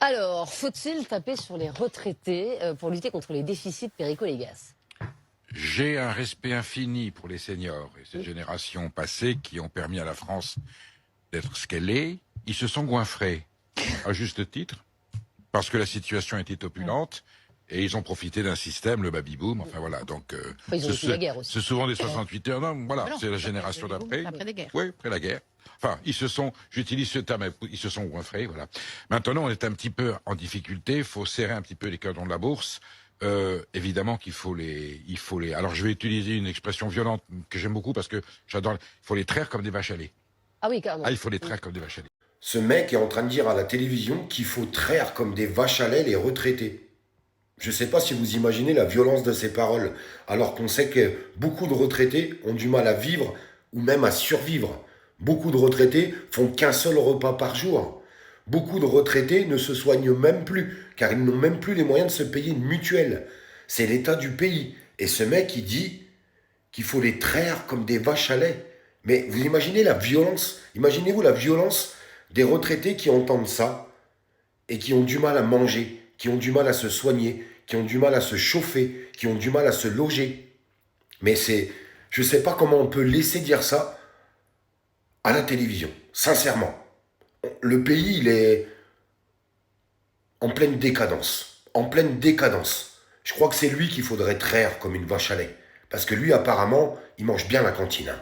Alors, faut-il taper sur les retraités pour lutter contre les déficits périco-légas? J'ai un respect infini pour les seniors et cette génération passée qui ont permis à la France d'être ce qu'elle est. Ils se sont goinfrés, à juste titre, parce que la situation était opulente et ils ont profité d'un système, le baby-boom, enfin voilà. Donc, Ils ont vécu la guerre aussi. c'est souvent des 68 heures, non, voilà, Ah non, c'est la génération d'après. après la guerre. Oui, après la guerre. Enfin, ils se sont, j'utilise ce terme, ils se sont goinfrés, voilà. Maintenant, on est un petit peu en difficulté, il faut serrer un petit peu les cordons de la bourse. Évidemment qu'il faut les. Alors, je vais utiliser une expression violente que j'aime beaucoup parce que j'adore. Il faut les traire comme des vaches à lait. Ah oui, carrément. Ah, il faut les traire comme des vaches à lait. Ce mec est en train de dire à la télévision qu'il faut traire comme des vaches à lait les retraités. Je ne sais pas si vous imaginez la violence de ces paroles, alors qu'on sait que beaucoup de retraités ont du mal à vivre ou même à survivre. Beaucoup de retraités font qu'un seul repas par jour. Beaucoup de retraités ne se soignent même plus, car ils n'ont même plus les moyens de se payer une mutuelle. C'est l'état du pays. Et ce mec, il dit qu'il faut les traire comme des vaches à lait. Mais vous imaginez la violence, imaginez-vous la violence des retraités qui entendent ça et qui ont du mal à manger, qui ont du mal à se soigner, qui ont du mal à se chauffer, qui ont du mal à se loger. Mais je ne sais pas comment on peut laisser dire ça à la télévision, sincèrement. Le pays, il est en pleine décadence, en pleine décadence. Je crois que c'est lui qu'il faudrait traire comme une vache à lait. Parce que lui, apparemment, il mange bien la cantine.